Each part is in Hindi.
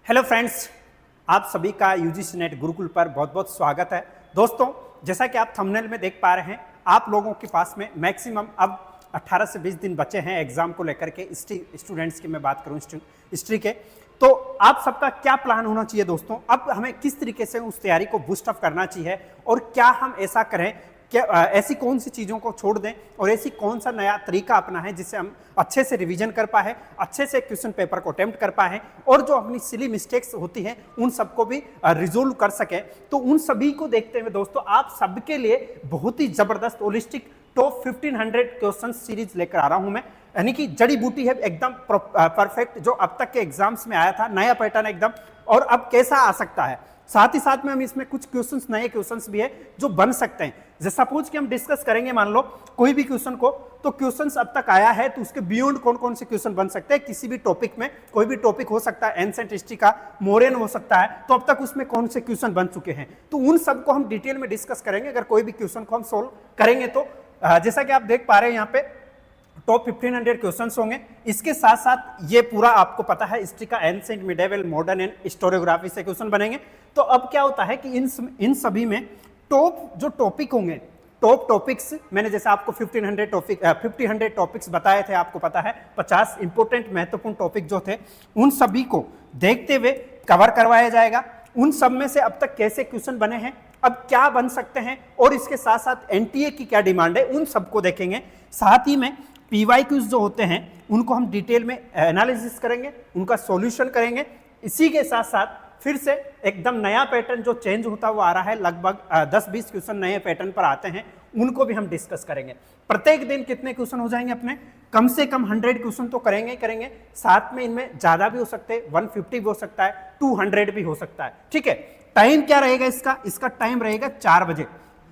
हेलो फ्रेंड्स, आप सभी का यूजीसी नेट गुरुकुल पर बहुत बहुत स्वागत है। दोस्तों, जैसा कि आप थंबनेल में देख पा रहे हैं, आप लोगों के पास में मैक्सिमम अब 18 से 20 दिन बचे हैं एग्जाम को लेकर के। स्टूडेंट्स की मैं बात करूं, हिस्ट्री के, तो आप सबका क्या प्लान होना चाहिए दोस्तों? अब हमें किस तरीके से उस तैयारी को बूस्ट अप करना चाहिए और क्या हम ऐसा करें, क्या ऐसी कौन सी चीज़ों को छोड़ दें और ऐसी कौन सा नया तरीका अपना है जिससे हम अच्छे से रिवीजन कर पाए, अच्छे से क्वेश्चन पेपर को अटेम्प्ट कर पाए और जो अपनी सिली मिस्टेक्स होती हैं उन सबको भी रिजोल्व कर सके। तो उन सभी को देखते हुए दोस्तों, आप सबके लिए बहुत ही जबरदस्त होलिस्टिक टॉप 1500 क्वेश्चन सीरीज लेकर आ रहा हूं मैं, यानी कि जड़ी बूटी है एकदम परफेक्ट, जो अब तक के एग्जाम्स में आया था, नया पैटर्न एकदम, और अब कैसा आ सकता है। साथ ही साथ में हम इसमें कुछ क्वेश्चंस, नए क्वेश्चंस भी है जो बन सकते हैं। जैसे सपोज कि हम डिस्कस करेंगे, मान लो कोई भी क्वेश्चन को, तो क्वेश्चंस अब तक आया है तो उसके बियॉन्ड कौन कौन से क्वेश्चन बन सकते हैं। किसी भी टॉपिक में कोई भी टॉपिक हो सकता है, एंशिएंट हिस्ट्री का मोरियन हो सकता है, तो अब तक उसमें कौन से क्वेश्चन बन चुके हैं, तो उन सबको हम डिटेल में डिस्कस करेंगे अगर कोई भी क्वेश्चन को हम सोल्व करेंगे तो। जैसा कि आप देख पा रहे हैं यहाँ पे टॉप 1500 क्वेश्चंस होंगे। इसके साथ साथ ये पूरा आपको पता है हिस्ट्री का ancient, medieval, modern and historiography से क्वेश्चन बनेंगे। तो अब क्या होता है कि इन सभी में टॉप जो टॉपिक होंगे, टॉप टॉपिक्स मैंने जैसे आपको 1500 टॉपिक्स बताए थे, आपको पता है 50 इंपोर्टेंट महत्वपूर्ण टॉपिक जो थे उन सभी को देखते हुए कवर करवाया जाएगा। उन सब में से अब तक कैसे क्वेश्चन बने हैं, अब क्या बन सकते हैं, और इसके साथ साथ एनटीए की क्या डिमांड है, उन सबको देखेंगे। साथ ही में पीवाईक्यूज जो होते हैं उनको हम डिटेल में एनालिसिस करेंगे, उनका सॉल्यूशन करेंगे। इसी के साथ साथ फिर से एकदम नया पैटर्न जो चेंज होता हुआ आ रहा है, लगभग 10-20 क्वेश्चन नए पैटर्न पर आते हैं, उनको भी हम डिस्कस करेंगे। प्रत्येक दिन कितने क्वेश्चन हो जाएंगे अपने, कम से कम 100 क्वेश्चन तो करेंगे ही करेंगे। साथ में इनमें ज्यादा भी हो सकते हैं, 150 भी हो सकता है, 200 भी हो सकता है। ठीक है, टाइम क्या रहेगा इसका टाइम रहेगा 4 बजे।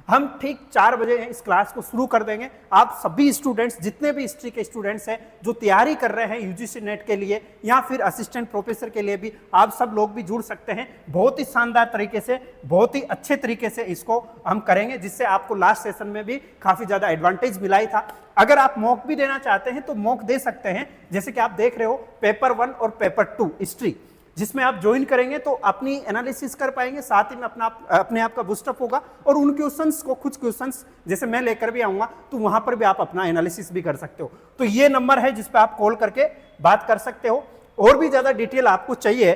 हम ठीक 4 बजे इस क्लास को शुरू कर देंगे। आप सभी स्टूडेंट्स, जितने भी हिस्ट्री के स्टूडेंट्स हैं जो तैयारी कर रहे हैं यूजीसी नेट के लिए या फिर असिस्टेंट प्रोफेसर के लिए भी, आप सब लोग भी जुड़ सकते हैं। बहुत ही शानदार तरीके से, बहुत ही अच्छे तरीके से इसको हम करेंगे, जिससे आपको लास्ट सेशन में भी काफी ज्यादा एडवांटेज मिला ही था। अगर आप मॉक भी देना चाहते हैं तो मॉक दे सकते हैं, जैसे कि आप देख रहे हो पेपर 1 और पेपर 2 हिस्ट्री, जिसमें आप ज्वाइन करेंगे तो अपनी एनालिसिस कर पाएंगे, साथ ही में अपने आप का बूस्टअप होगा। और उन क्वेश्चंस को, कुछ क्वेश्चंस जैसे मैं लेकर भी आऊंगा तो वहां पर भी आप अपना एनालिसिस भी कर सकते हो। तो ये नंबर है जिस पे आप कॉल करके बात कर सकते हो। और भी ज्यादा डिटेल आपको चाहिए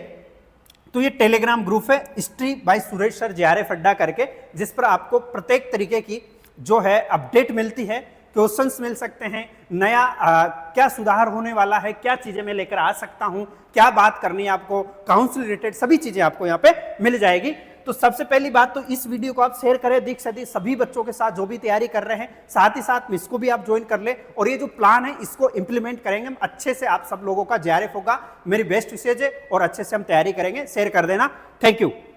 तो ये टेलीग्राम ग्रुप है history by Suresh sir JRF अड्डा करके, जिस पर आपको प्रत्येक तरीके की जो है अपडेट मिलती है, क्वेश्चंस मिल सकते हैं, नया क्या सुधार होने वाला है, क्या चीजें मैं लेकर आ सकता हूं, क्या बात करनी है आपको, काउंसिल रिलेटेड सभी चीजें आपको यहाँ पे मिल जाएगी। तो सबसे पहली बात तो इस वीडियो को आप शेयर करें अधिक से अधिक सभी बच्चों के साथ जो भी तैयारी कर रहे हैं। साथ ही साथ में इसको भी आप ज्वाइन कर ले और ये जो प्लान है इसको इंप्लीमेंट करेंगे हम अच्छे से। आप सब लोगों का JRF होगा, मेरी बेस्ट विशेज है और अच्छे से हम तैयारी करेंगे। शेयर कर देना। Thank you.